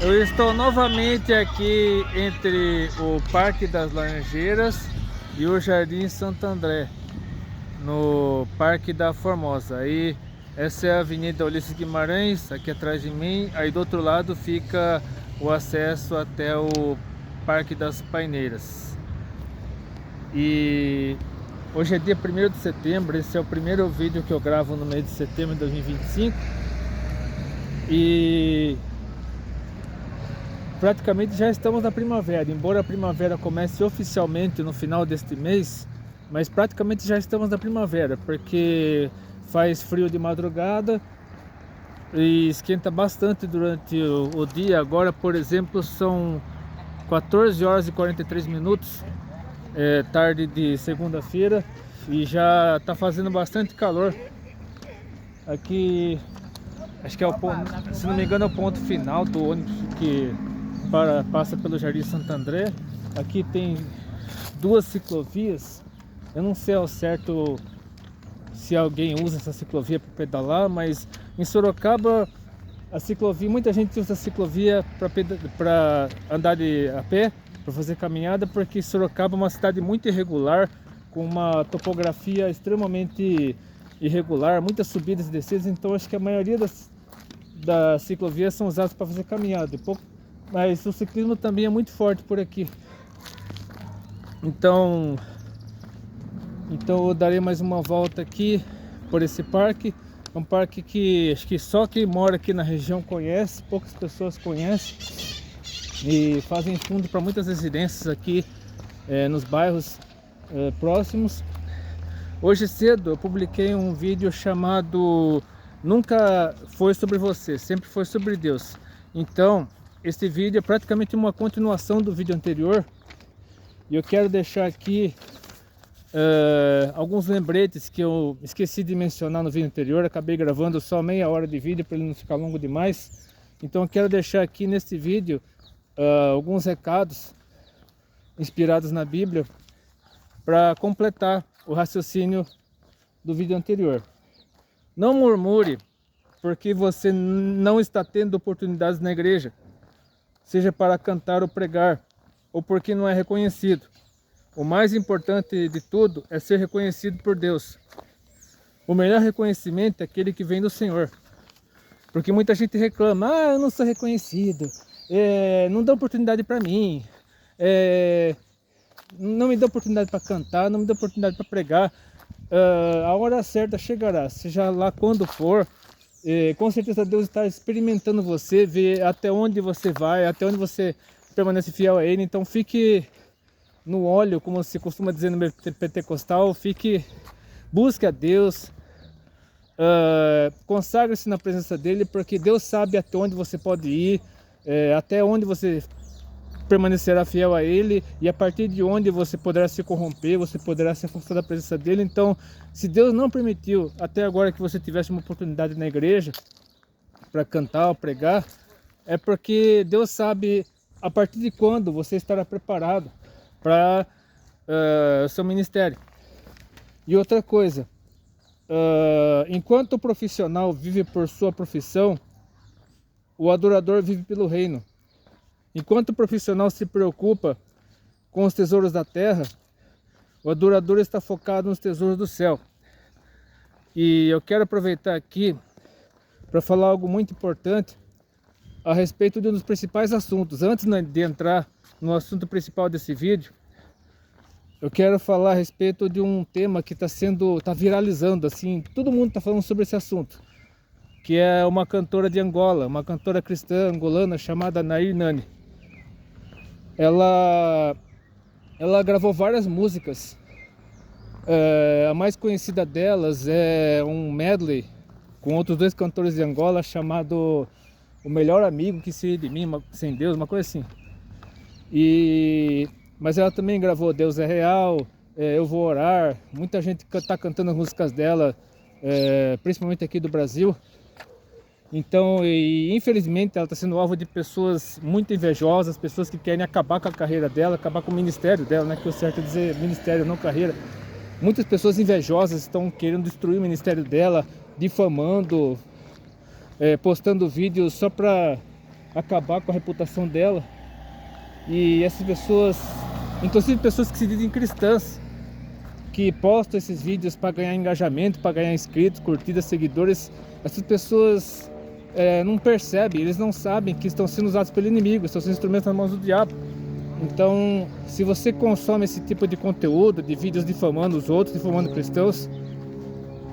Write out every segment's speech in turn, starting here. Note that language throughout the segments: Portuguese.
Eu estou novamente aqui entre o Parque das Laranjeiras e o Jardim Santo André, no Parque da Formosa. Aí essa é a Avenida Ulisses Guimarães, aqui atrás de mim. Aí do outro lado fica o acesso até o Parque das Paineiras. E hoje é dia 1º de setembro, esse é o primeiro vídeo que eu gravo no mês de setembro de 2025. E praticamente já estamos na primavera, embora a primavera comece oficialmente no final deste mês, mas praticamente já estamos na primavera, porque faz frio de madrugada e esquenta bastante durante o dia. Agora, por exemplo, são 14 horas e 43 minutos, tarde de segunda-feira, e já está fazendo bastante calor. Aqui, acho que é o ponto, se não me engano, é o ponto final do ônibus que passa pelo Jardim Santo André. Aqui tem duas ciclovias. Eu não sei ao certo se alguém usa essa ciclovia para pedalar, mas em Sorocaba a ciclovia, muita gente usa a ciclovia para andar a pé, para fazer caminhada, porque Sorocaba é uma cidade muito irregular, com uma topografia extremamente irregular, muitas subidas e descidas. Então acho que a maioria das ciclovias são usadas para fazer caminhada. Mas o ciclismo também é muito forte por aqui. Então eu darei mais uma volta aqui por esse parque. É um parque que acho que só quem mora aqui na região conhece, poucas pessoas conhecem, e fazem fundo para muitas residências aqui nos bairros próximos. Hoje cedo eu publiquei um vídeo chamado Nunca Foi Sobre Você, Sempre Foi Sobre Deus. Então este vídeo é praticamente uma continuação do vídeo anterior, e eu quero deixar aqui alguns lembretes que eu esqueci de mencionar no vídeo anterior. Acabei gravando só meia hora de vídeo para ele não ficar longo demais. Então eu quero deixar aqui neste vídeo alguns recados inspirados na Bíblia para completar o raciocínio do vídeo anterior. Não murmure porque você não está tendo oportunidades na igreja, seja para cantar ou pregar, ou porque não é reconhecido. O mais importante de tudo é ser reconhecido por Deus. O melhor reconhecimento é aquele que vem do Senhor. Porque muita gente reclama: eu não sou reconhecido, não dá oportunidade para mim, não me dá oportunidade para cantar, não me dá oportunidade para pregar. A hora certa chegará, seja lá quando for. Com certeza Deus está experimentando você, ver até onde você vai, até onde você permanece fiel a Ele. Então fique no óleo, como se costuma dizer no meio pentecostal. Busque a Deus, consagre-se na presença dEle, porque Deus sabe até onde você pode ir, até onde você permanecerá fiel a Ele, e a partir de onde você poderá se corromper, você poderá se afastar da presença dEle. Então, se Deus não permitiu até agora que você tivesse uma oportunidade na igreja para cantar ou pregar, é porque Deus sabe a partir de quando você estará preparado para o seu ministério. E outra coisa, enquanto o profissional vive por sua profissão, o adorador vive pelo reino. Enquanto o profissional se preocupa com os tesouros da terra, o adorador está focado nos tesouros do céu. E eu quero aproveitar aqui para falar algo muito importante a respeito de um dos principais assuntos. Antes de entrar no assunto principal desse vídeo, eu quero falar a respeito de um tema que está viralizando, assim, todo mundo está falando sobre esse assunto, que é uma cantora de Angola, uma cantora cristã angolana chamada Nair Nani. Ela gravou várias músicas. A mais conhecida delas é um medley com outros dois cantores de Angola chamado O Melhor Amigo Que Seria de Mim, Sem Deus, uma coisa assim. Mas ela também gravou Deus é Real, Eu Vou Orar. Muita gente está cantando as músicas dela, principalmente aqui do Brasil. Então, infelizmente, ela está sendo alvo de pessoas muito invejosas, pessoas que querem acabar com a carreira dela, acabar com o ministério dela, né? Que o certo é dizer ministério, não carreira. Muitas pessoas invejosas estão querendo destruir o ministério dela, difamando, postando vídeos só para acabar com a reputação dela. E essas pessoas, inclusive pessoas que se dizem cristãs, que postam esses vídeos para ganhar engajamento, para ganhar inscritos, curtidas, seguidores, essas pessoas não percebem, eles não sabem que estão sendo usados pelo inimigo, estão sendo instrumentos nas mãos do diabo. Então, se você consome esse tipo de conteúdo, de vídeos difamando os outros, difamando cristãos,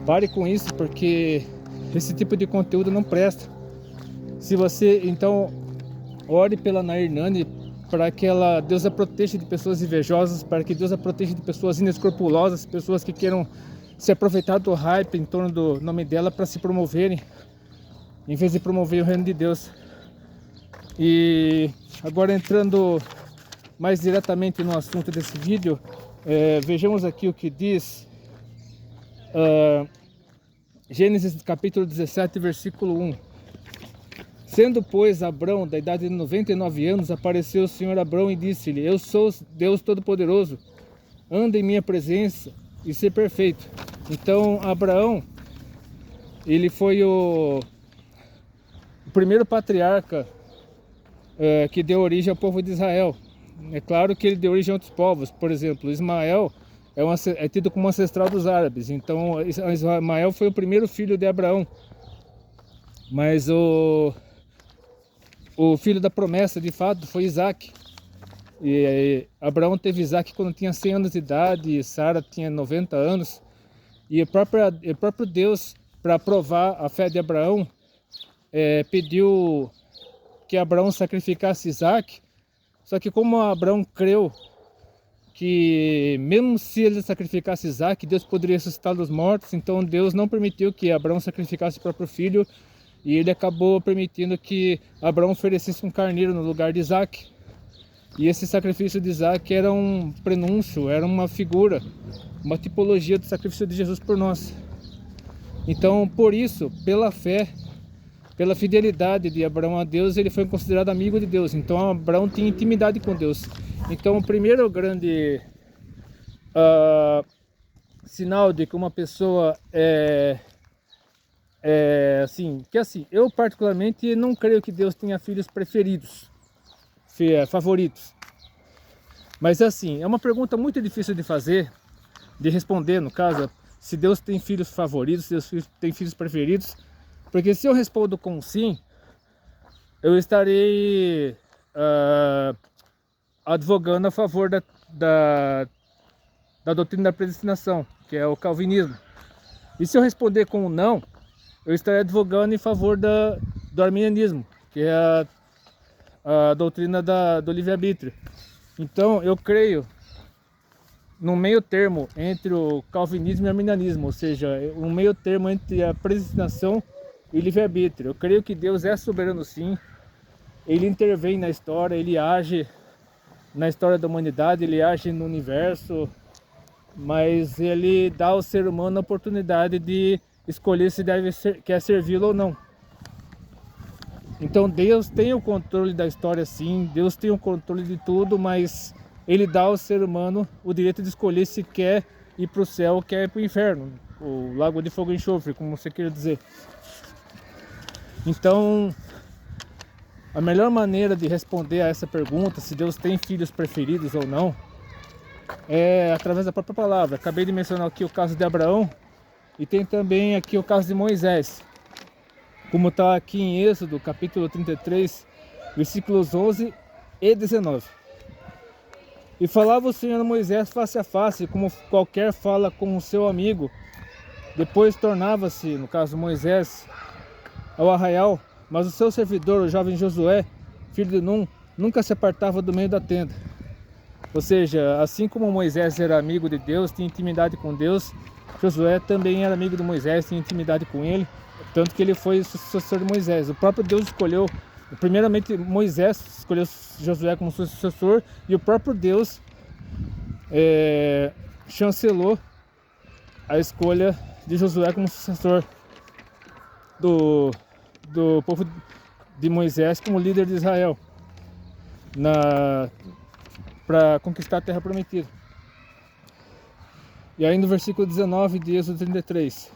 pare com isso, porque esse tipo de conteúdo não presta. Se você, então, ore pela Nair Nani, para que Deus a proteja de pessoas invejosas, para que Deus a proteja de pessoas inescrupulosas, pessoas que queiram se aproveitar do hype em torno do nome dela para se promoverem, em vez de promover o reino de Deus. E agora, entrando mais diretamente no assunto desse vídeo, vejamos aqui o que diz Gênesis capítulo 17, versículo 1. Sendo, pois, Abrão da idade de 99 anos, apareceu o Senhor Abrão e disse-lhe: Eu sou Deus Todo-Poderoso, anda em minha presença e ser perfeito. Então, Abraão, ele foi o primeiro patriarca que deu origem ao povo de Israel. É claro que ele deu origem a outros povos. Por exemplo, Ismael é tido como ancestral dos árabes. Então, Ismael foi o primeiro filho de Abraão. Mas o filho da promessa, de fato, foi Isaac. E Abraão teve Isaac quando tinha 100 anos de idade, e Sara tinha 90 anos. E o próprio Deus, para provar a fé de Abraão, pediu que Abraão sacrificasse Isaac. Só que como Abraão creu que mesmo se ele sacrificasse Isaac, Deus poderia ressuscitar dos mortos, então Deus não permitiu que Abraão sacrificasse o próprio filho. E ele acabou permitindo que Abraão oferecesse um carneiro no lugar de Isaac. E esse sacrifício de Isaac era um prenúncio, era uma figura, uma tipologia do sacrifício de Jesus por nós. Então, por isso, pela fé, pela fidelidade de Abraão a Deus, ele foi considerado amigo de Deus. Então, Abraão tinha intimidade com Deus. Então, o primeiro grande sinal de que uma pessoa eu particularmente não creio que Deus tenha filhos preferidos, favoritos. Mas assim, é uma pergunta muito difícil de fazer, de responder no caso, se Deus tem filhos favoritos, se Deus tem filhos preferidos. Porque se eu respondo com sim, eu estarei advogando a favor da doutrina da predestinação, que é o calvinismo. E se eu responder com não, eu estarei advogando em favor do arminianismo, que é a doutrina do livre-arbítrio. Então, eu creio no meio termo entre o calvinismo e o arminianismo, ou seja, um meio termo entre a predestinação e o livre-arbítrio. Eu creio que Deus é soberano sim, ele intervém na história, ele age na história da humanidade, ele age no universo, mas ele dá ao ser humano a oportunidade de escolher se quer servi-lo ou não. Então Deus tem o controle da história sim, Deus tem o controle de tudo, mas ele dá ao ser humano o direito de escolher se quer ir para o céu ou quer ir para o inferno, o lago de fogo e enxofre, como você queira dizer. Então, a melhor maneira de responder a essa pergunta, se Deus tem filhos preferidos ou não, é através da própria palavra. Acabei de mencionar aqui o caso de Abraão, e tem também aqui o caso de Moisés, como está aqui em Êxodo, capítulo 33, versículos 11 e 19. E falava o Senhor a Moisés face a face, como qualquer fala com o seu amigo. Depois tornava-se, no caso Moisés, ao arraial, mas o seu servidor, o jovem Josué, filho de Num, nunca se apartava do meio da tenda. Ou seja, assim como Moisés era amigo de Deus, tinha intimidade com Deus, Josué também era amigo de Moisés, tinha intimidade com ele, tanto que ele foi o sucessor de Moisés. O próprio Deus escolheu, primeiramente Moisés escolheu Josué como sucessor, e o próprio Deus chancelou a escolha de Josué como sucessor do povo de Moisés como líder de Israel para conquistar a terra prometida. E aí no versículo 19 de Êxodo 33,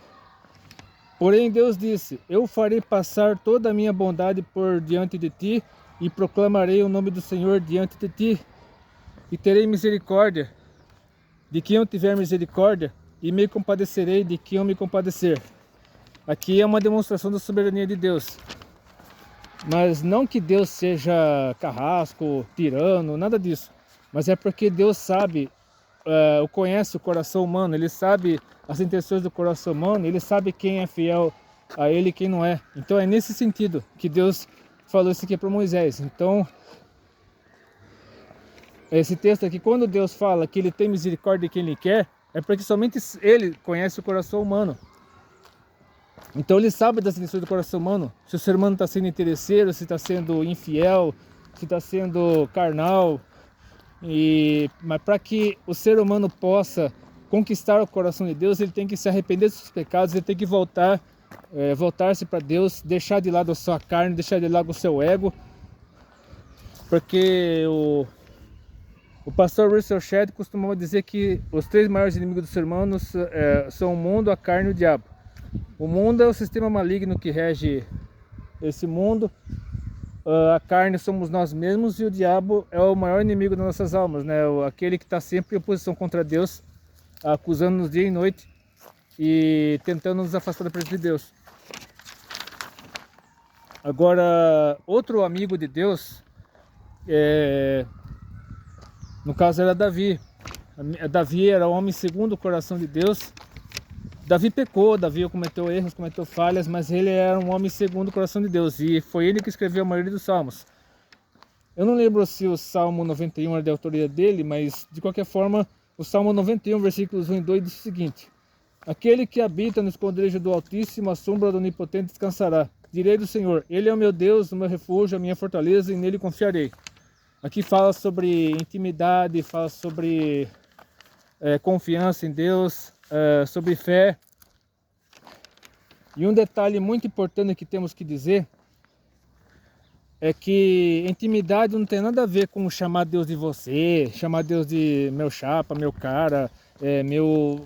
Porém Deus disse: eu farei passar toda a minha bondade por diante de ti, e proclamarei o nome do Senhor diante de ti, e terei misericórdia de quem eu tiver misericórdia, e me compadecerei de quem eu me compadecer. Aqui é uma demonstração da soberania de Deus. Mas não que Deus seja carrasco, tirano, nada disso. Mas é porque Deus sabe, conhece o coração humano, Ele sabe as intenções do coração humano, Ele sabe quem é fiel a Ele e quem não é. Então é nesse sentido que Deus falou isso aqui para Moisés. Então, esse texto aqui, quando Deus fala que Ele tem misericórdia de quem Ele quer, é porque somente Ele conhece o coração humano. Então Ele sabe das intenções do coração humano, se o ser humano está sendo interesseiro, se está sendo infiel, se está sendo carnal. Mas para que o ser humano possa conquistar o coração de Deus, ele tem que se arrepender dos seus pecados, ele tem que voltar-se para Deus, deixar de lado a sua carne, deixar de lado o seu ego. Porque o pastor Russell Shedd costumava dizer que os 3 maiores inimigos do ser humano são o mundo, a carne e o diabo. O mundo é o sistema maligno que rege esse mundo, a carne somos nós mesmos, e o diabo é o maior inimigo das nossas almas, né? Aquele que está sempre em oposição contra Deus, acusando-nos dia e noite e tentando nos afastar da presença de Deus. Agora, outro amigo de Deus, no caso era Davi. Davi era homem segundo o coração de Deus. Davi pecou, Davi cometeu erros, cometeu falhas, mas ele era um homem segundo o coração de Deus, e foi ele que escreveu a maioria dos salmos. Eu não lembro se o Salmo 91 era de autoria dele, mas de qualquer forma, o Salmo 91, versículos 1 e 2 diz o seguinte: aquele que habita no esconderijo do Altíssimo, a sombra do Onipotente descansará. Direi do Senhor: Ele é o meu Deus, o meu refúgio, a minha fortaleza, e nele confiarei. Aqui fala sobre intimidade, fala sobre confiança em Deus, sobre fé. E um detalhe muito importante que temos que dizer é que intimidade não tem nada a ver com chamar Deus de você, chamar Deus de meu chapa, meu cara, meu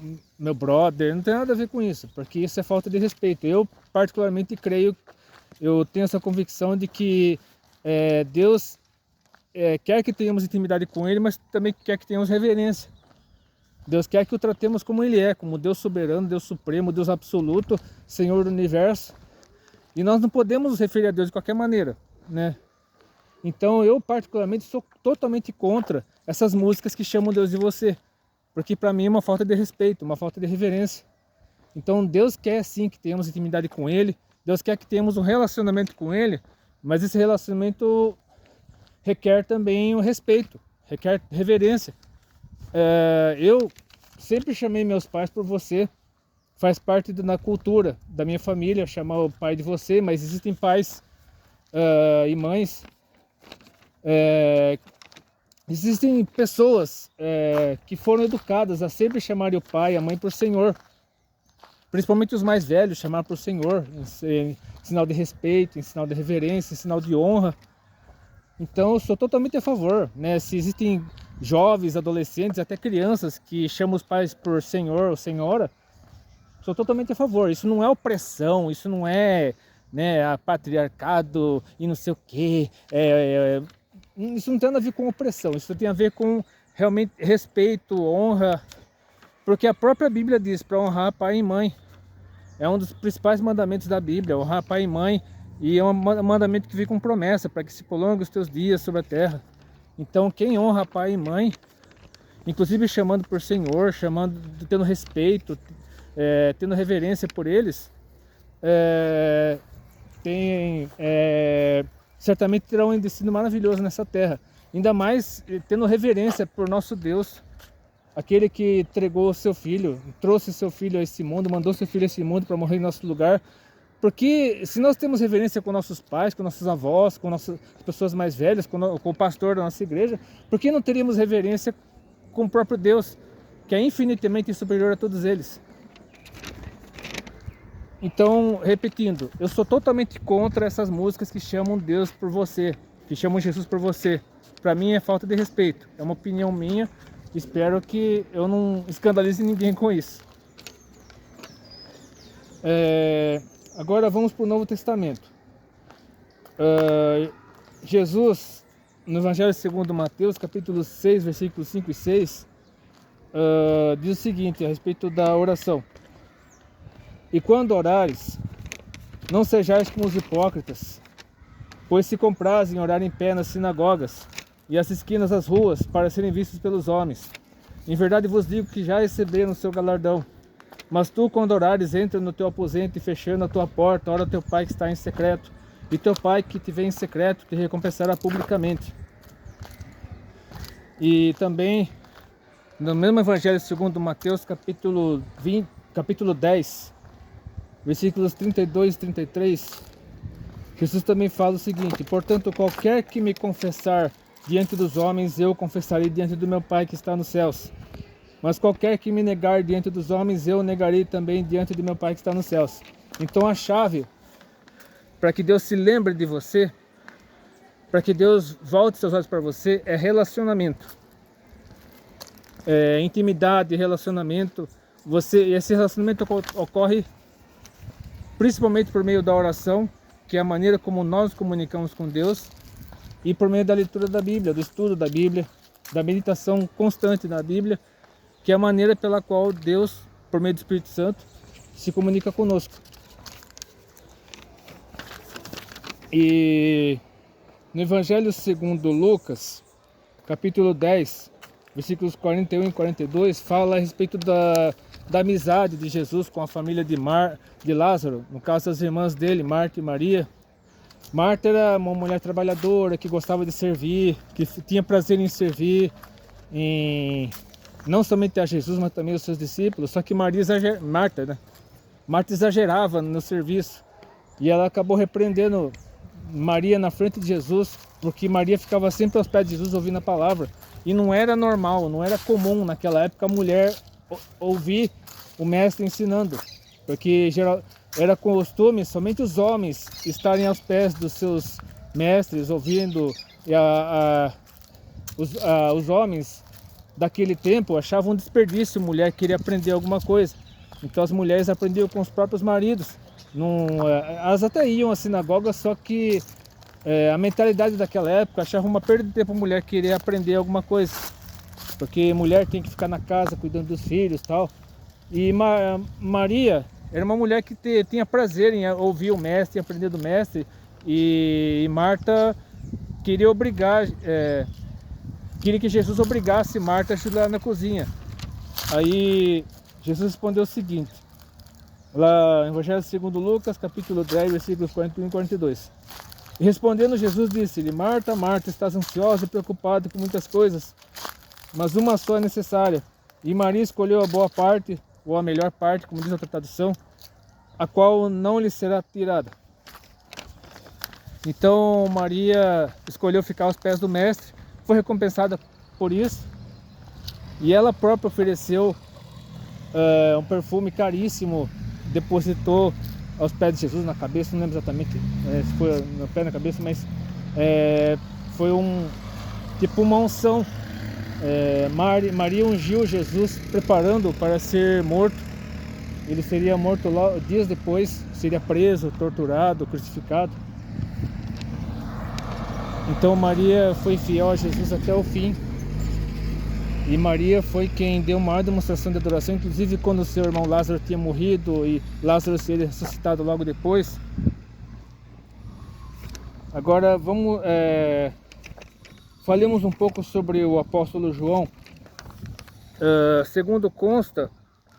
brother. Não tem nada a ver com isso, porque isso é falta de respeito. Eu particularmente creio, eu tenho essa convicção de que Deus quer que tenhamos intimidade com Ele, mas também quer que tenhamos reverência. Deus quer que o tratemos como Ele é, como Deus soberano, Deus supremo, Deus absoluto, Senhor do universo. E nós não podemos nos referir a Deus de qualquer maneira, né? Então eu particularmente sou totalmente contra essas músicas que chamam Deus de você, porque para mim é uma falta de respeito, uma falta de reverência. Então Deus quer sim que tenhamos intimidade com Ele, Deus quer que tenhamos um relacionamento com Ele, mas esse relacionamento requer também o respeito, requer reverência. Eu sempre chamei meus pais por você, faz parte da cultura da minha família chamar o pai de você, mas existem pais e mães, existem pessoas que foram educadas a sempre chamar o pai e a mãe por Senhor, principalmente os mais velhos, chamar por Senhor, em sinal de respeito, em sinal de reverência, em sinal de honra. Então eu sou totalmente a favor, né? Se existem jovens, adolescentes, até crianças que chamam os pais por senhor ou senhora, sou totalmente a favor. Isso não é opressão, isso não é, né, patriarcado e não sei o quê. Isso não tem nada a ver com opressão, isso tem a ver com realmente respeito, honra, porque a própria Bíblia diz para honrar pai e mãe. É um dos principais mandamentos da Bíblia, honrar pai e mãe. E é um mandamento que vem com promessa, para que se prolongue os teus dias sobre a terra. Então quem honra pai e mãe, inclusive chamando por Senhor, tendo respeito, tendo reverência por eles, certamente terá um destino maravilhoso nessa terra. Ainda mais tendo reverência por nosso Deus, aquele que entregou o seu Filho, trouxe o seu Filho a esse mundo, mandou seu Filho a esse mundo para morrer em nosso lugar. Porque se nós temos reverência com nossos pais, com nossos avós, com nossas pessoas mais velhas, com o pastor da nossa igreja, por que não teríamos reverência com o próprio Deus, que é infinitamente superior a todos eles? Então, repetindo, eu sou totalmente contra essas músicas que chamam Deus por você, que chamam Jesus por você. Para mim é falta de respeito, é uma opinião minha, espero que eu não escandalize ninguém com isso. Agora vamos para o Novo Testamento. Jesus, no Evangelho segundo Mateus, capítulo 6, versículos 5 e 6, diz o seguinte a respeito da oração: E quando orares, não sejais como os hipócritas, pois se comprazem em orar em pé nas sinagogas e às esquinas das ruas, para serem vistos pelos homens. Em verdade vos digo que já receberam o seu galardão. Mas tu, quando orares, entra no teu aposento e, fechando a tua porta, ora ao teu Pai que está em secreto, e teu Pai que te vê em secreto te recompensará publicamente. E também, no mesmo Evangelho segundo Mateus, capítulo 10, versículos 32 e 33, Jesus também fala o seguinte: Portanto, qualquer que me confessar diante dos homens, eu confessarei diante do meu Pai que está nos céus. Mas qualquer que me negar diante dos homens, eu negarei também diante do meu Pai que está nos céus. Então a chave para que Deus se lembre de você, para que Deus volte seus olhos para você, é relacionamento. Intimidade, relacionamento. Esse relacionamento ocorre principalmente por meio da oração, que é a maneira como nós nos comunicamos com Deus, e por meio da leitura da Bíblia, do estudo da Bíblia, da meditação constante na Bíblia, que é a maneira pela qual Deus, por meio do Espírito Santo, se comunica conosco. E no Evangelho segundo Lucas, capítulo 10, versículos 41 e 42, fala a respeito da amizade de Jesus com a família de Lázaro, no caso das irmãs dele, Marta e Maria. Marta era uma mulher trabalhadora, que gostava de servir, que tinha prazer em servir, não somente a Jesus, mas também aos seus discípulos. Só que Marta exagerava no serviço, e ela acabou repreendendo Maria na frente de Jesus, porque Maria ficava sempre aos pés de Jesus ouvindo a palavra, e não era normal, não era comum naquela época a mulher ouvir o mestre ensinando, porque era costume somente os homens estarem aos pés dos seus mestres ouvindo, e os homens daquele tempo achavam um desperdício mulher queria aprender alguma coisa. Então as mulheres aprendiam com os próprios maridos. Elas até iam à sinagoga, só que a mentalidade daquela época achava uma perda de tempo a mulher querer aprender alguma coisa, porque mulher tem que ficar na casa cuidando dos filhos e tal. E Maria era uma mulher que tinha prazer em ouvir o mestre, aprender do mestre, e Marta queria queria que Jesus obrigasse Marta a ajudar na cozinha. Aí Jesus respondeu o seguinte, lá no Evangelho segundo Lucas, capítulo 10, versículos 41 e 42. E respondendo Jesus disse-lhe: Marta, Marta, estás ansiosa e preocupada com muitas coisas, mas uma só é necessária. E Maria escolheu a boa parte, ou a melhor parte, como diz a outra tradução, a qual não lhe será tirada. Então Maria escolheu ficar aos pés do mestre, foi recompensada por isso, e ela própria ofereceu um perfume caríssimo, depositou aos pés de Jesus, na cabeça, não lembro exatamente se foi no pé, na cabeça, mas foi tipo uma unção. Maria ungiu Jesus, preparando para ser morto. Ele seria morto dias depois, seria preso, torturado, crucificado. Então Maria foi fiel a Jesus até o fim. E Maria foi quem deu maior demonstração de adoração, inclusive quando seu irmão Lázaro tinha morrido e Lázaro seria ressuscitado logo depois. Agora falemos um pouco sobre o apóstolo João. Segundo consta,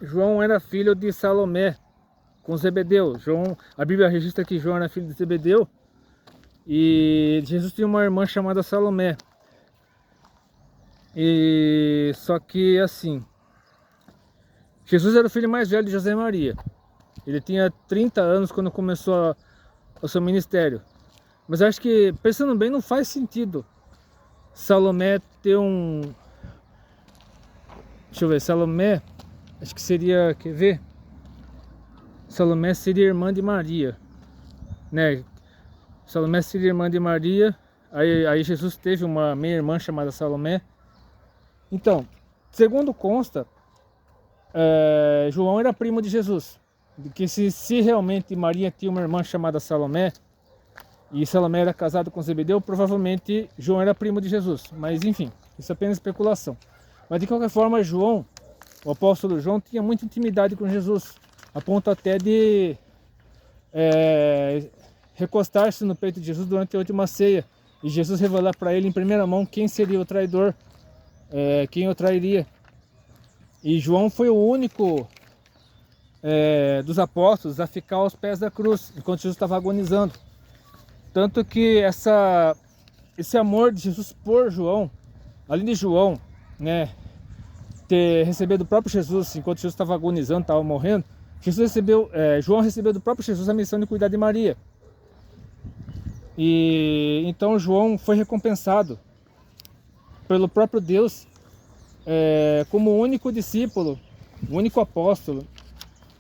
João era filho de Salomé com Zebedeu. A Bíblia registra que João era filho de Zebedeu, e Jesus tinha uma irmã chamada Salomé. E só que assim, Jesus era o filho mais velho de José e Maria. Ele tinha 30 anos quando começou o seu ministério. Mas acho que, pensando bem, não faz sentido Salomé ter deixa eu ver, Salomé, acho que seria, quer ver? Salomé seria irmã de Maria, né? Salomé seria irmã de Maria, aí Jesus teve uma meia-irmã chamada Salomé. Então, segundo consta, João era primo de Jesus. de que se realmente Maria tinha uma irmã chamada Salomé, e Salomé era casado com Zebedeu, provavelmente João era primo de Jesus. Mas enfim, isso é apenas especulação. Mas de qualquer forma, João, o apóstolo João, tinha muita intimidade com Jesus, a ponto até de recostar-se no peito de Jesus durante a última ceia, e Jesus revelar para ele em primeira mão quem seria o traidor, quem o trairia. E João foi o único dos apóstolos a ficar aos pés da cruz, enquanto Jesus estava agonizando. Tanto que esse amor de Jesus por João, além de João, né, ter recebido do próprio Jesus, enquanto Jesus estava agonizando, estava morrendo, João recebeu do próprio Jesus a missão de cuidar de Maria. E então João foi recompensado pelo próprio Deus como o único discípulo, o único apóstolo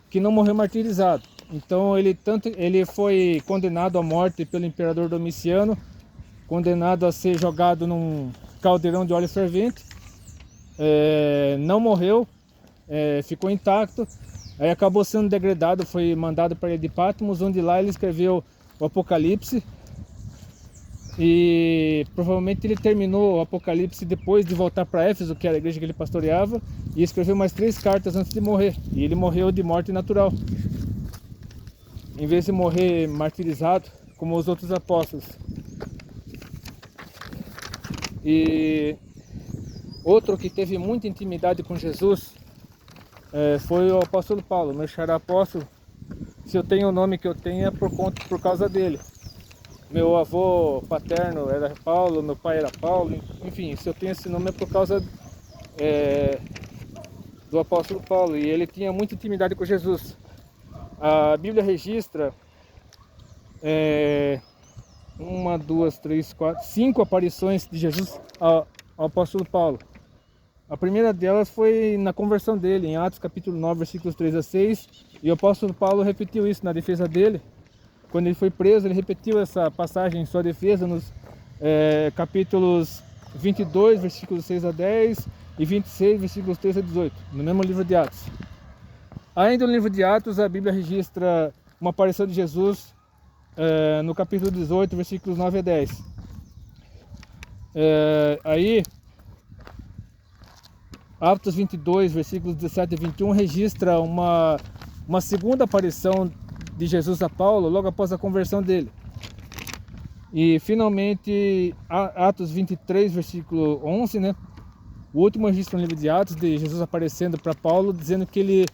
que não morreu martirizado. Então ele foi condenado à morte pelo imperador Domiciano, condenado a ser jogado num caldeirão de óleo fervente, não morreu, ficou intacto, aí acabou sendo degradado, foi mandado para a ilha de Patmos, onde lá ele escreveu o Apocalipse, e provavelmente ele terminou o Apocalipse depois de voltar para Éfeso, que era a igreja que ele pastoreava, e escreveu mais 3 cartas antes de morrer, e ele morreu de morte natural, em vez de morrer martirizado como os outros apóstolos. E outro que teve muita intimidade com Jesus foi o apóstolo Paulo, meu xará apóstolo. Se eu tenho o nome que eu tenho é por causa dele. Meu avô paterno era Paulo, meu pai era Paulo, enfim, se eu tenho esse nome é por causa do apóstolo Paulo, e ele tinha muita intimidade com Jesus. A Bíblia registra 1, 2, 3, 4, 5 aparições de Jesus ao apóstolo Paulo. A primeira delas foi na conversão dele, em Atos capítulo 9, versículos 3 a 6, e o apóstolo Paulo repetiu isso na defesa dele. Quando ele foi preso, ele repetiu essa passagem em sua defesa nos capítulos 22, versículos 6 a 10 e 26, versículos 3 a 18, no mesmo livro de Atos. Ainda no livro de Atos, a Bíblia registra uma aparição de Jesus no capítulo 18, versículos 9 a 10. Aí, Atos 22, versículos 17 a 21, registra uma segunda aparição de Jesus a Paulo, logo após a conversão dele. E finalmente, Atos 23, versículo 11, né? O último registro no livro de Atos, de Jesus aparecendo para Paulo, dizendo que ele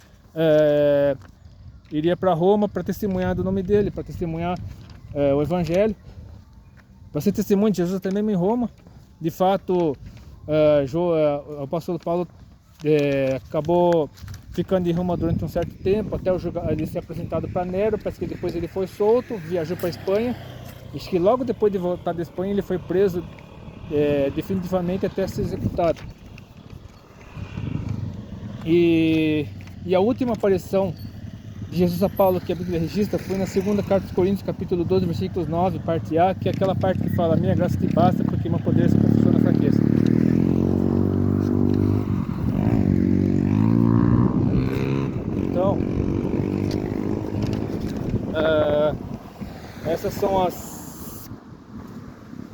iria para Roma para testemunhar do nome dele, para testemunhar o Evangelho, para ser testemunho de Jesus até mesmo em Roma. De fato, o apóstolo Paulo acabou ficando em Roma durante um certo tempo, até ele ser apresentado para Nero. Parece que depois ele foi solto, viajou para a Espanha. Acho que logo depois de voltar da Espanha ele foi preso definitivamente até ser executado. E a última aparição de Jesus a Paulo que a Bíblia registra foi na segunda carta aos Coríntios, capítulo 12, versículos 9, parte A, que é aquela parte que fala: minha graça te basta, porque meu poder se aperfeiçoa na fraqueza. Então, essas são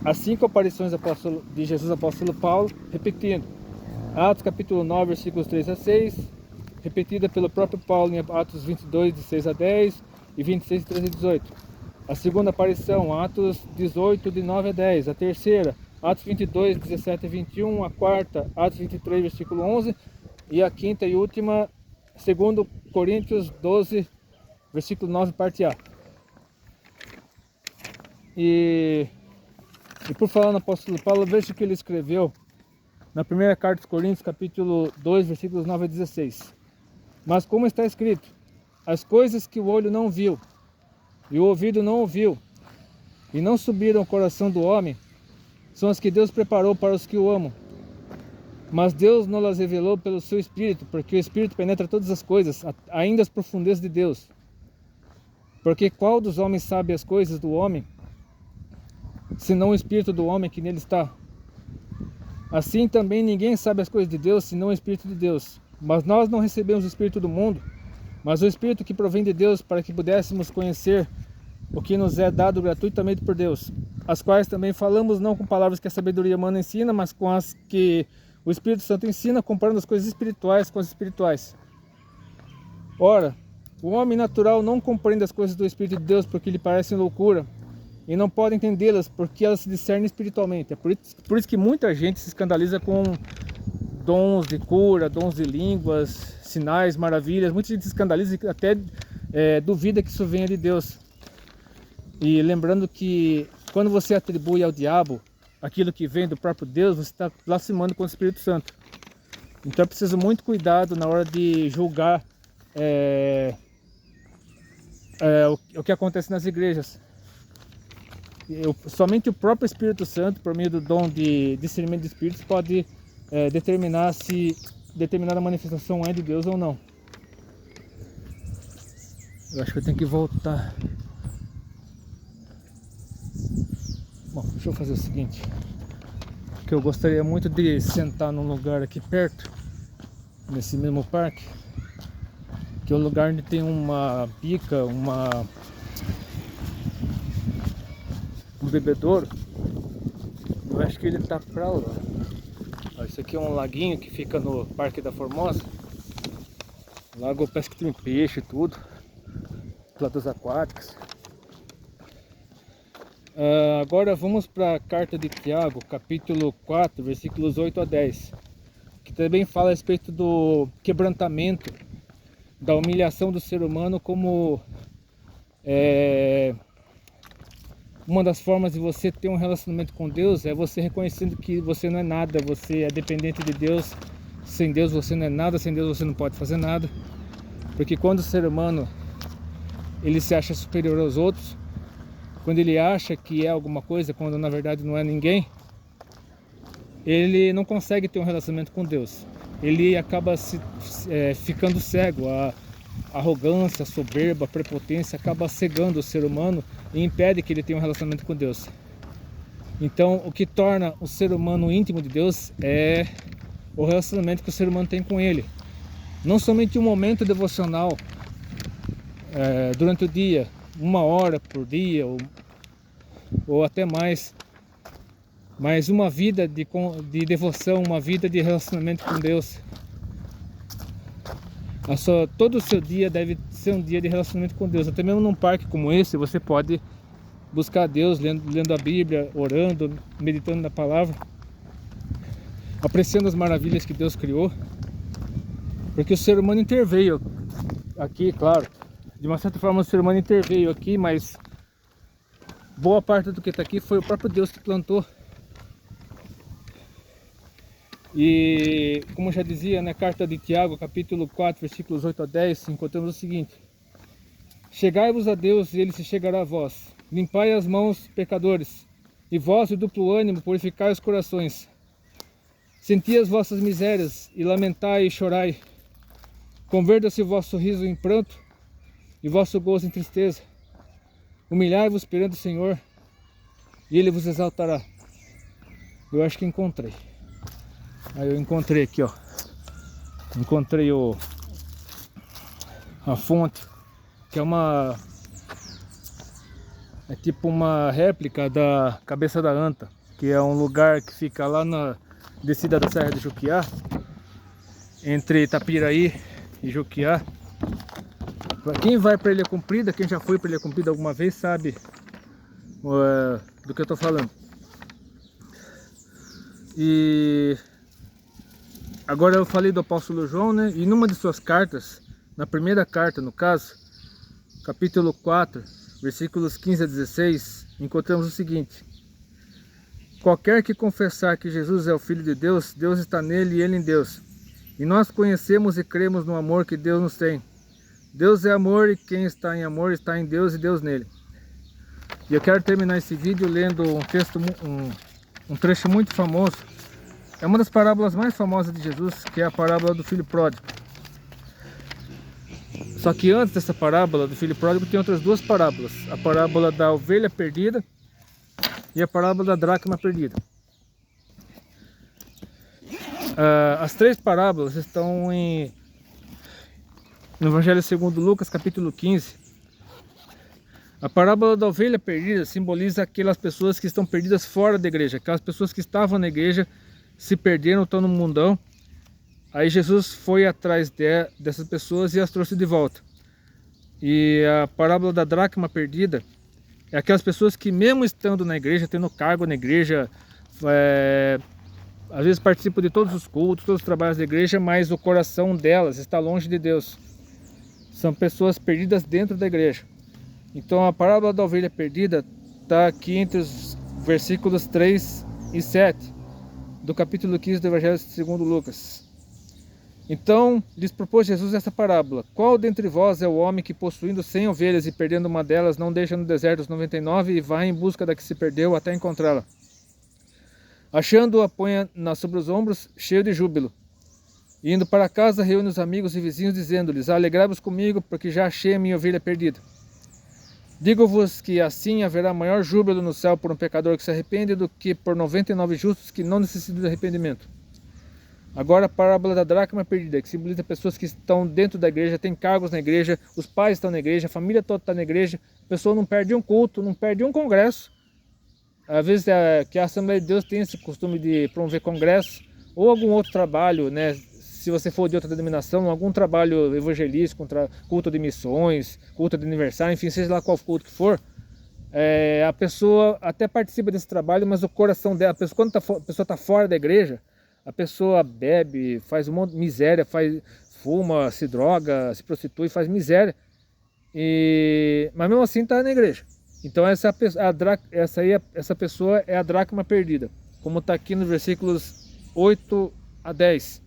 as 5 aparições de Jesus apóstolo Paulo, repetindo: Atos capítulo 9, versículos 3 a 6, repetida pelo próprio Paulo em Atos 22, de 6 a 10 e 26, de 13 a 18. A segunda aparição, Atos 18, de 9 a 10. A terceira, Atos 22, 17 a 21. A quarta, Atos 23, versículo 11. E a quinta e última, 2 Coríntios 12, versículo 9, parte A. E por falar no apóstolo Paulo, veja o que ele escreveu na primeira carta aos Coríntios, capítulo 2, versículos 9 a 16. Mas como está escrito: as coisas que o olho não viu, e o ouvido não ouviu, e não subiram ao coração do homem, são as que Deus preparou para os que o amam. Mas Deus não las revelou pelo seu Espírito, porque o Espírito penetra todas as coisas, ainda as profundezas de Deus. Porque qual dos homens sabe as coisas do homem, senão o Espírito do homem que nele está? Assim também ninguém sabe as coisas de Deus, senão o Espírito de Deus. Mas nós não recebemos o Espírito do mundo, mas o Espírito que provém de Deus, para que pudéssemos conhecer o que nos é dado gratuitamente por Deus, as quais também falamos não com palavras que a sabedoria humana ensina, mas com as que o Espírito Santo ensina, comparando as coisas espirituais com as espirituais. Ora, o homem natural não compreende as coisas do Espírito de Deus, porque lhe parecem loucura, e não pode entendê-las, porque elas se discernem espiritualmente. É por isso que muita gente se escandaliza com dons de cura, dons de línguas, sinais, maravilhas. Muita gente se escandaliza e até duvida que isso venha de Deus. E lembrando que quando você atribui ao diabo aquilo que vem do próprio Deus, você está blasfemando contra o Espírito Santo. Então é preciso muito cuidado na hora de julgar o que acontece nas igrejas. Somente o próprio Espírito Santo, por meio do dom de discernimento de espíritos, pode determinar se determinada manifestação é de Deus ou não. Eu acho que eu tenho que voltar. Bom, deixa eu fazer o seguinte, que eu gostaria muito de sentar num lugar aqui perto, nesse mesmo parque, que é o lugar onde tem uma bica, um bebedouro. Eu acho que ele tá pra lá. Isso aqui é um laguinho que fica no Parque da Formosa. Lago, parece que tem peixe e tudo, plantas aquáticas. Agora vamos para a carta de Tiago, capítulo 4, versículos 8 a 10, que também fala a respeito do quebrantamento, da humilhação do ser humano, como uma das formas de você ter um relacionamento com Deus é você reconhecendo que você não é nada, você é dependente de Deus. Sem Deus você não é nada, sem Deus você não pode fazer nada. Porque quando o ser humano ele se acha superior aos outros, quando ele acha que é alguma coisa, quando na verdade não é ninguém, ele não consegue ter um relacionamento com Deus. Ele acaba ficando cego. A arrogância, a soberba, a prepotência acaba cegando o ser humano e impede que ele tenha um relacionamento com Deus. Então, o que torna o ser humano íntimo de Deus é o relacionamento que o ser humano tem com Ele. Não somente um momento devocional durante o dia, 1 hora por dia ou até mais, mas uma vida de devoção, uma vida de relacionamento com Deus. Todo o seu dia deve ser um dia de relacionamento com Deus. Até mesmo num parque como esse, você pode buscar Deus lendo a Bíblia, orando, meditando na palavra, apreciando as maravilhas que Deus criou, porque o ser humano interveio aqui, claro, de uma certa forma o ser humano interveio aqui, mas boa parte do que está aqui foi o próprio Deus que plantou. E como já dizia na carta de Tiago, capítulo 4, versículos 8 a 10, encontramos o seguinte: chegai-vos a Deus e Ele se chegará a vós. Limpai as mãos, pecadores, e vós, de duplo ânimo, purificai os corações. Senti as vossas misérias, e lamentai e chorai. Converta-se o vosso riso em pranto, e vosso gozo em tristeza. Humilhai-vos perante o Senhor, e Ele vos exaltará. Eu acho que encontrei. Aí eu encontrei aqui, ó. Encontrei a fonte, que é tipo uma réplica da Cabeça da Anta, que é um lugar que fica lá na descida da Serra de Juquiá, entre Itapiraí e Juquiá. Para quem vai para Ilha Comprida, quem já foi para Ilha Comprida alguma vez sabe do que eu estou falando. E agora eu falei do apóstolo João, né? E numa de suas cartas, na primeira carta no caso, capítulo 4, versículos 15 a 16, encontramos o seguinte: qualquer que confessar que Jesus é o Filho de Deus, Deus está nele e ele em Deus. E nós conhecemos e cremos no amor que Deus nos tem. Deus é amor e quem está em amor está em Deus e Deus nele. E eu quero terminar esse vídeo lendo um trecho muito famoso. É uma das parábolas mais famosas de Jesus, que é a parábola do filho pródigo. Só que antes dessa parábola do filho pródigo tem outras duas parábolas. A parábola da ovelha perdida e a parábola da dracma perdida. As três parábolas estão No Evangelho segundo Lucas, capítulo 15. A parábola da ovelha perdida simboliza aquelas pessoas que estão perdidas fora da igreja. Aquelas pessoas que estavam na igreja, se perderam, estão no mundão. Aí Jesus foi atrás dessas pessoas e as trouxe de volta. E a parábola da dracma perdida é aquelas pessoas que, mesmo estando na igreja, tendo cargo na igreja, às vezes participam de todos os cultos, todos os trabalhos da igreja, mas o coração delas está longe de Deus. São pessoas perdidas dentro da igreja. Então a parábola da ovelha perdida está aqui entre os versículos 3 e 7 do capítulo 15 do Evangelho segundo Lucas. Então lhes propôs Jesus essa parábola: qual dentre vós é o homem que, possuindo 100 ovelhas e perdendo uma delas, não deixa no deserto os 99 e vai em busca da que se perdeu até encontrá-la? Achando-a, põe-a sobre os ombros, cheio de júbilo. E indo para casa, reúne os amigos e vizinhos, dizendo-lhes: alegrai-vos comigo, porque já achei a minha ovelha perdida. Digo-vos que assim haverá maior júbilo no céu por um pecador que se arrepende do que por 99 justos que não necessitam de arrependimento. Agora a parábola da dracma perdida, que simboliza pessoas que estão dentro da igreja, têm cargos na igreja, os pais estão na igreja, a família toda está na igreja, a pessoa não perde um culto, não perde um congresso. Às vezes que a Assembleia de Deus tem esse costume de promover congressos ou algum outro trabalho, né? Se você for de outra denominação, algum trabalho evangelístico, culto de missões, culto de aniversário, enfim, seja lá qual culto que for, a pessoa até participa desse trabalho, mas o coração dela, quando a pessoa está fora da igreja, a pessoa bebe, faz um monte de miséria, fuma, se droga, se prostitui, faz miséria, mas mesmo assim está na igreja. Então essa pessoa é a dracma perdida, como está aqui nos versículos 8 a 10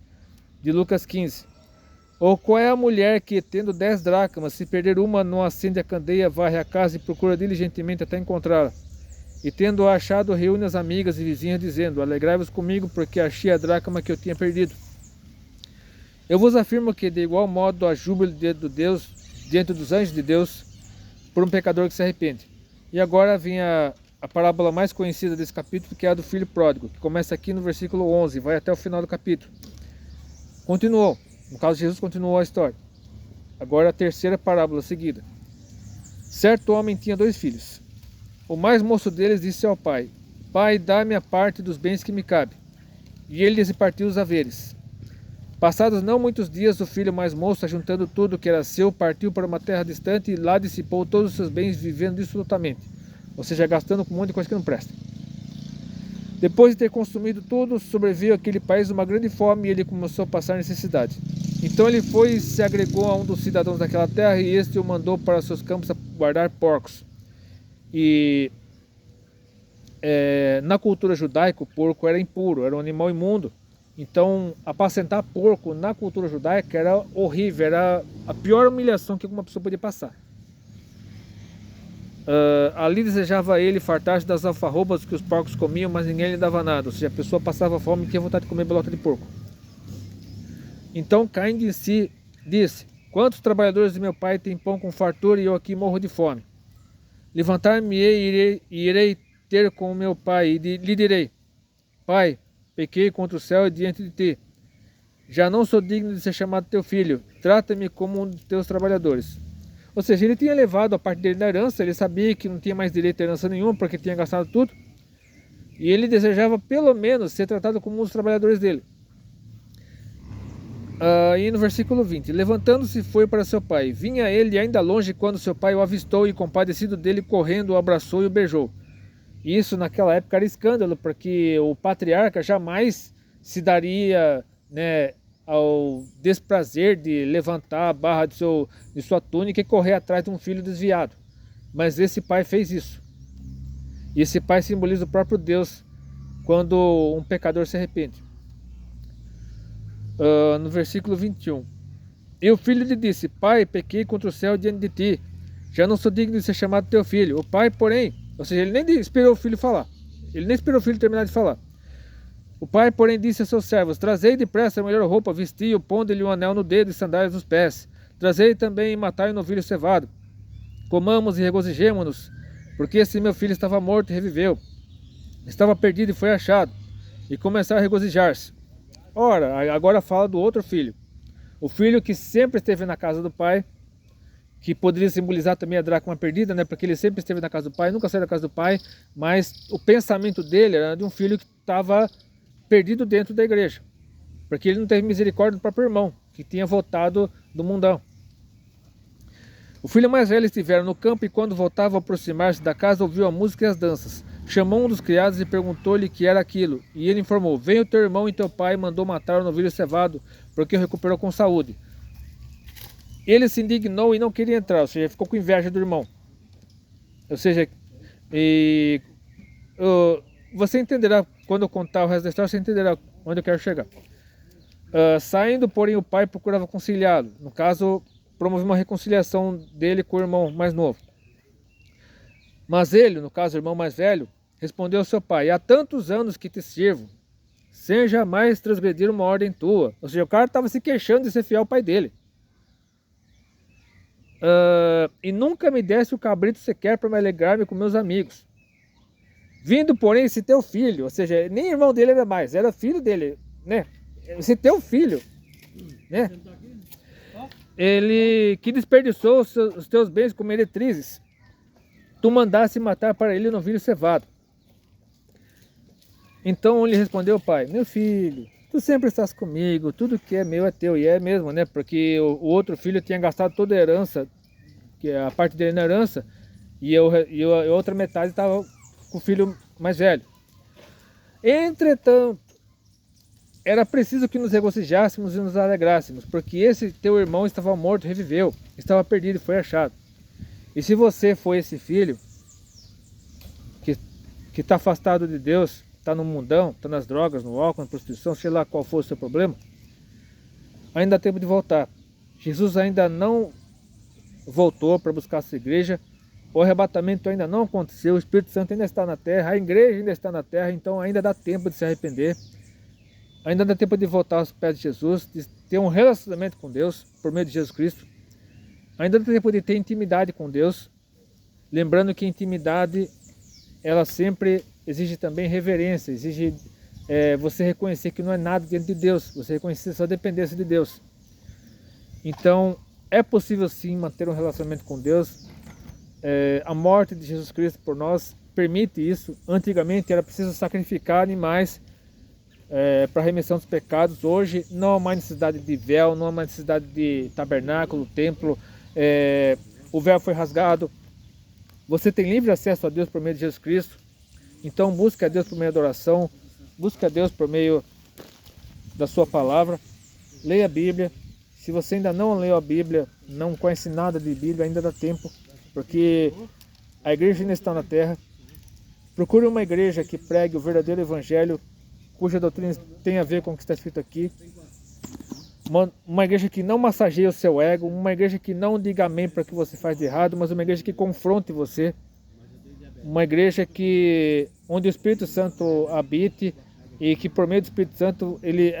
de Lucas 15. Ou qual é a mulher que, tendo 10 dracmas, se perder uma, não acende a candeia, varre a casa e procura diligentemente até encontrá-la? E tendo achado, reúne as amigas e vizinhas, dizendo: alegrai-vos comigo, porque achei a dracma que eu tinha perdido. Eu vos afirmo que de igual modo há júbilo diante dos anjos de Deus por um pecador que se arrepende. E agora vem a parábola mais conhecida desse capítulo, que é a do filho pródigo, que começa aqui no versículo 11 e vai até o final do capítulo. Continuou, no caso Jesus continuou a história. Agora a terceira parábola seguida. Certo homem tinha 2 filhos. O mais moço deles disse ao pai: pai, dá-me a parte dos bens que me cabe. E ele lhes repartiu os haveres. Passados não muitos dias, o filho mais moço, ajuntando tudo que era seu, partiu para uma terra distante e lá dissipou todos os seus bens, vivendo dissolutamente, ou seja, gastando com um monte de coisa que não presta. Depois de ter consumido tudo, sobreveio àquele país uma grande fome e ele começou a passar necessidade. Então ele foi e se agregou a um dos cidadãos daquela terra, e este o mandou para seus campos a guardar porcos. E na cultura judaica, o porco era impuro, era um animal imundo. Então, apacentar porco na cultura judaica era horrível, era a pior humilhação que alguma pessoa podia passar. Ali desejava ele fartar-se das alfarrobas que os porcos comiam, mas ninguém lhe dava nada. Ou seja, a pessoa passava fome e tinha vontade de comer bolota de porco. Então, caindo em si, disse: quantos trabalhadores de meu pai têm pão com fartura e eu aqui morro de fome? Levantar-me-ei e irei ter com meu pai e lhe direi: pai, pequei contra o céu e diante de ti. Já não sou digno de ser chamado teu filho. Trata-me como um de teus trabalhadores. Ou seja, ele tinha levado a parte dele da herança, ele sabia que não tinha mais direito a herança nenhuma, porque tinha gastado tudo. E ele desejava, pelo menos, ser tratado como um dos trabalhadores dele. E no versículo 20, levantando-se foi para seu pai. Vinha ele ainda longe quando seu pai o avistou e, compadecido dele, correndo, o abraçou e o beijou. Isso naquela época era escândalo, porque o patriarca jamais se daria, né, ao desprazer de levantar a barra de sua túnica e correr atrás de um filho desviado. Mas esse pai fez isso. E esse pai simboliza o próprio Deus quando um pecador se arrepende. No versículo 21. E o filho lhe disse: pai, pequei contra o céu diante de ti. Já não sou digno de ser chamado teu filho. O pai, porém, ou seja, ele nem esperou o filho falar. Ele nem esperou o filho terminar de falar. O pai, porém, disse a seus servos: trazei depressa a melhor roupa, vestiu, pondo-lhe um anel no dedo e sandálias nos pés. Trazei também e matai um novilho cevado. Comamos e regozijemo-nos, porque esse meu filho estava morto e reviveu. Estava perdido e foi achado. E começaram a regozijar-se. Ora, agora fala do outro filho. O filho que sempre esteve na casa do pai, que poderia simbolizar também a dracma perdida, né? Porque ele sempre esteve na casa do pai, nunca saiu da casa do pai, mas o pensamento dele era de um filho que estava perdido dentro da igreja, porque ele não teve misericórdia do próprio irmão, que tinha voltado do mundão. O filho mais velho estivera no campo e quando voltava a aproximar-se da casa, ouviu a música e as danças. Chamou um dos criados e perguntou-lhe o que era aquilo. E ele informou: vem o teu irmão e teu pai mandou matar o novilho cevado, porque o recuperou com saúde. Ele se indignou e não queria entrar, ou seja, ficou com inveja do irmão. Ou seja, você entenderá, quando eu contar o resto da história, você entenderá onde eu quero chegar. Saindo, porém, o pai procurava conciliá-lo. No caso, promoveu uma reconciliação dele com o irmão mais novo. Mas ele, no caso o irmão mais velho, respondeu ao seu pai: há tantos anos que te sirvo, sem jamais transgredir uma ordem tua. Ou seja, o cara estava se queixando de ser fiel ao pai dele. E nunca me desse o cabrito sequer para me alegrar-me com meus amigos. Vindo, porém, esse teu filho, ou seja, nem irmão dele era mais, era filho dele, né? Esse teu filho, né? Ele que desperdiçou os teus bens com meretrizes, tu mandasse matar para ele o novilho cevado. Então lhe respondeu o pai: meu filho, tu sempre estás comigo, tudo que é meu é teu. E é mesmo, né? Porque o outro filho tinha gastado toda a herança, que é a parte dele na herança, e a outra metade estava com o filho mais velho. Entretanto, era preciso que nos regozijássemos e nos alegrássemos, porque esse teu irmão estava morto e reviveu, estava perdido e foi achado. E se você foi esse filho que está afastado de Deus, está no mundão, está nas drogas, no álcool, na prostituição, sei lá qual for o seu problema, ainda há tempo de voltar. Jesus ainda não voltou para buscar a sua igreja, o arrebatamento ainda não aconteceu, o Espírito Santo ainda está na terra, a igreja ainda está na terra, então ainda dá tempo de se arrepender, ainda dá tempo de voltar aos pés de Jesus, de ter um relacionamento com Deus por meio de Jesus Cristo, ainda dá tempo de ter intimidade com Deus, lembrando que intimidade, ela sempre exige também reverência, exige você reconhecer que não é nada diante de Deus, você reconhecer sua dependência de Deus. Então, é possível sim manter um relacionamento com Deus. A morte de Jesus Cristo por nós permite isso. Antigamente era preciso sacrificar animais para a remissão dos pecados. Hoje não há mais necessidade de véu, não há mais necessidade de tabernáculo, templo. O véu foi rasgado. Você tem livre acesso a Deus por meio de Jesus Cristo. Então busque a Deus por meio da oração, busque a Deus por meio da sua palavra, leia a Bíblia. Se você ainda não leu a Bíblia, não conhece nada de Bíblia, ainda dá tempo, porque a igreja ainda está na terra. Procure uma igreja que pregue o verdadeiro evangelho, cuja doutrina tem a ver com o que está escrito aqui. Uma igreja que não massageie o seu ego, uma igreja que não diga amém para o que você faz de errado, mas uma igreja que confronte você. Uma igreja onde o Espírito Santo habite e que por meio do Espírito Santo ele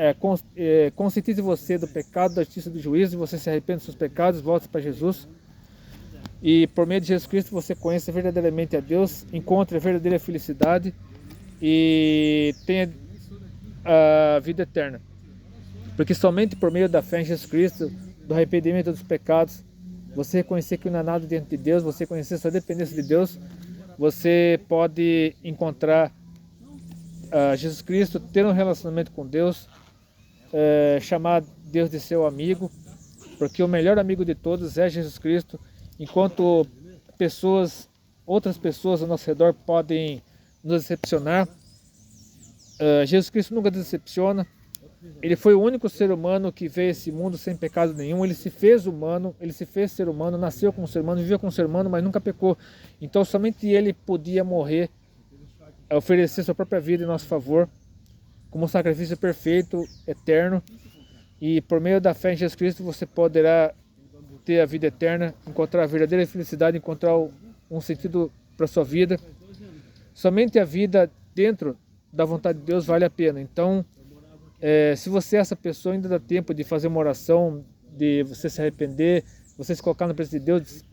conscientize você do pecado, da justiça e do juízo, e você se arrepende dos seus pecados, volte para Jesus. E por meio de Jesus Cristo você conheça verdadeiramente a Deus, encontre a verdadeira felicidade e tenha a vida eterna. Porque somente por meio da fé em Jesus Cristo, do arrependimento dos pecados, você reconhecer que não há nada diante de Deus, você conhecer sua dependência de Deus, você pode encontrar Jesus Cristo, ter um relacionamento com Deus, chamar Deus de seu amigo, porque o melhor amigo de todos é Jesus Cristo. Enquanto outras pessoas ao nosso redor podem nos decepcionar, Jesus Cristo nunca decepciona. Ele foi o único ser humano que veio a esse mundo sem pecado nenhum. Ele se fez humano, ele se fez ser humano, nasceu como ser humano, viveu como ser humano, mas nunca pecou. Então somente ele podia morrer, oferecer sua própria vida em nosso favor, como um sacrifício perfeito, eterno. E por meio da fé em Jesus Cristo você poderá ter a vida eterna, encontrar a verdadeira felicidade, encontrar um sentido para a sua vida. Somente a vida dentro da vontade de Deus vale a pena. Então, se você é essa pessoa, ainda dá tempo de fazer uma oração, de você se arrepender, você se colocar na presença de Deus,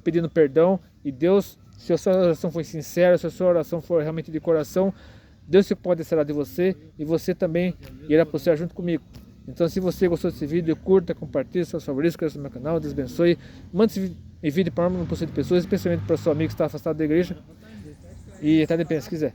pedindo perdão, e Deus, se a sua oração foi sincera, se a sua oração for realmente de coração, Deus se pode será de você, e você também irá possuir junto comigo. Então, se você gostou desse vídeo, curta, compartilhe seus favoritos, inscreva-se no meu canal, Deus abençoe. Mande esse vídeo para uma porção de pessoas, especialmente para o seu amigo que está afastado da igreja. E até depois, se quiser.